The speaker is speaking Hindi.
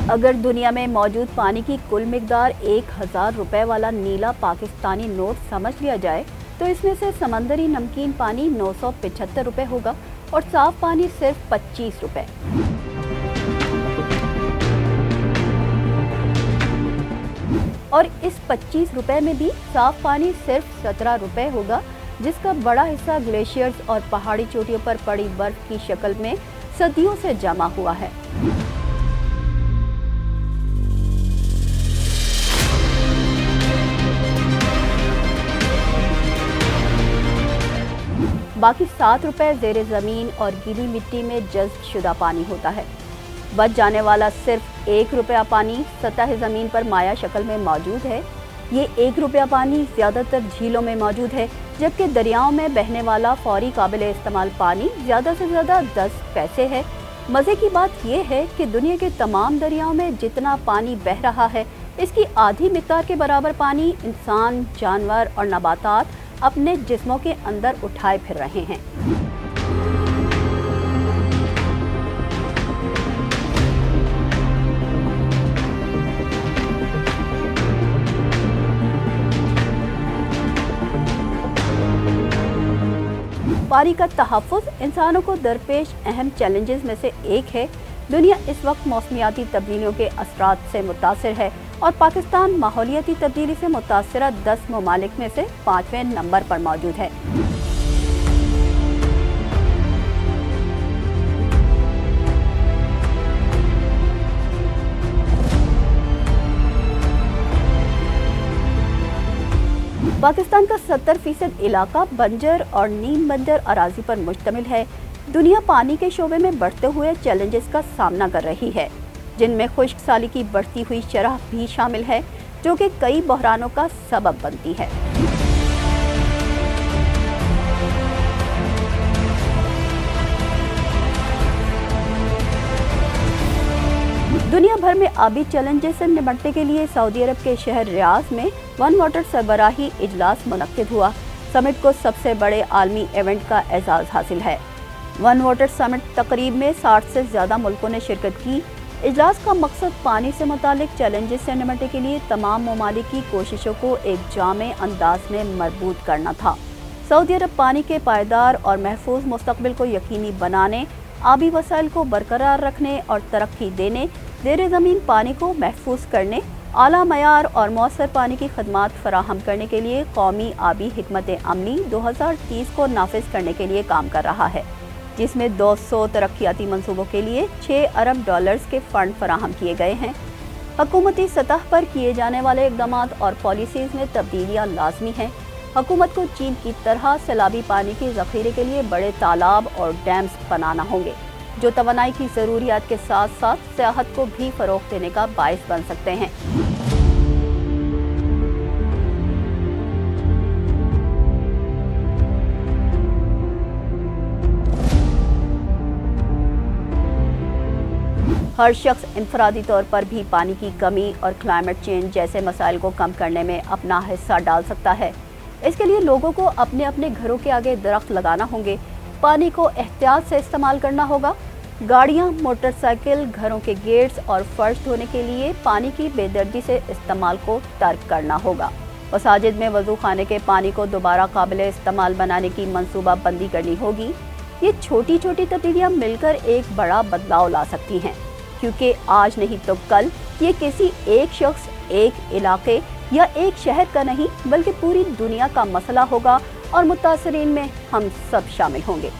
अगर दुनिया में मौजूद पानी की कुल मिकदार 1000 रुपए वाला नीला पाकिस्तानी नोट समझ लिया जाए तो इसमें से समंदरी नमकीन पानी 975 रुपए होगा और साफ पानी सिर्फ 25 रुपए। और इस 25 रुपए में भी साफ पानी सिर्फ 17 रुपए होगा, जिसका बड़ा हिस्सा ग्लेशियर्स और पहाड़ी चोटियों पर पड़ी बर्फ की शक्ल में सदियों से जमा हुआ है। बाकी 7 रुपए जेरे ज़मीन और गीली मिट्टी में जज़्ब शुदा पानी होता है। बच जाने वाला सिर्फ 1 रुपया पानी सतह ज़मीन पर माया शक्ल में मौजूद है। ये 1 रुपया पानी ज़्यादातर झीलों में मौजूद है, जबकि दरियाओं में बहने वाला फौरी काबिले इस्तेमाल पानी ज़्यादा से ज़्यादा 10 पैसे है। मज़े की बात यह है कि दुनिया के तमाम दरियाओं में जितना पानी बह रहा है, इसकी आधी मिकदार के बराबर पानी इंसान, जानवर और नबातात अपने जिस्मों के अंदर उठाए फिर रहे हैं। पानी का तहफ़्फ़ुज़ इंसानों को दरपेश अहम चैलेंजेस में से एक है। दुनिया इस वक्त मौसमियाती तब्दीलियों के असरात से मुतासिर है और पाकिस्तान माहौलियाती तब्दीली से मुतासिरा 10 ममालिक में से 5वें नंबर पर मौजूद है। पाकिस्तान का 70% इलाका बंजर और नीम बंजर अराजी पर मुश्तमिल है। दुनिया पानी के शोबे में बढ़ते हुए चैलेंजेस का सामना कर रही है, जिनमें खुश्क साली की बढ़ती हुई शरह भी शामिल है, जो कि कई बहरानों का सबब बनती है। दुनिया भर में आबी चैलेंजेस से निपटने के लिए सऊदी अरब के शहर रियाद में वन वाटर सरबराही इजलास मुनक्किद हुआ। समिट को सबसे बड़े आलमी इवेंट का एजाज़ हासिल है। वन वाटर समिट तकरीब में 60 से ज़्यादा मुल्कों ने शिरकत की। इजलास का मकसद पानी से मुतालिक चैलेंजेस से निपटने के लिए तमाम ममालिक की कोशिशों को एक जामे अंदाज में मजबूत करना था। सऊदी अरब पानी के पायदार और महफूज मुस्तकबिल को यकीनी बनाने, आबी वसाइल को बरकरार रखने और तरक्की देने, ज़ेरे ज़मीन पानी को महफूज करने, आला मयार और मौसर पानी की खदमात फराहम करने के लिए कौमी आबी हिकमत अमली 2030 को नाफिज करने के लिए काम कर रहा है, जिसमें 200 तरक्याती मंसूबों के लिए 6 अरब डॉलर्स के फंड फराहम किए गए हैं। हुकूमती सतह पर किए जाने वाले इक़दाम और पॉलिसीज़ में तब्दीलियाँ लाजमी हैं। हुकूमत को चीन की तरह सैलाबी पानी के ज़ख़ीरे के लिए बड़े तालाब और डैम्स बनाना होंगे, जो तवानाई की ज़रूरियात के साथ साथ सियाहत को भी फ़रोग़ देने का बाइस बन सकते हैं। हर शख्स इनफरादी तौर पर भी पानी की कमी और क्लाइमेट चेंज जैसे मसाइल को कम करने में अपना हिस्सा डाल सकता है। इसके लिए लोगों को अपने अपने घरों के आगे दरख्त लगाना होंगे, पानी को एहतियात से इस्तेमाल करना होगा। गाड़ियाँ, मोटरसाइकिल, घरों के गेट्स और फर्श धोने के लिए पानी की बेदर्दी से इस्तेमाल को तर्क करना होगा। मसाजिद में वज़ू खाने के पानी को दोबारा काबिल इस्तेमाल बनाने की मंसूबा बंदी करनी होगी। ये छोटी छोटी तब्दीलियाँ मिलकर एक बड़ा बदलाव ला सकती हैं, क्योंकि आज नहीं तो कल ये किसी एक शख्स, एक इलाके या एक शहर का नहीं बल्कि पूरी दुनिया का मसला होगा और मुतासरीन में हम सब शामिल होंगे।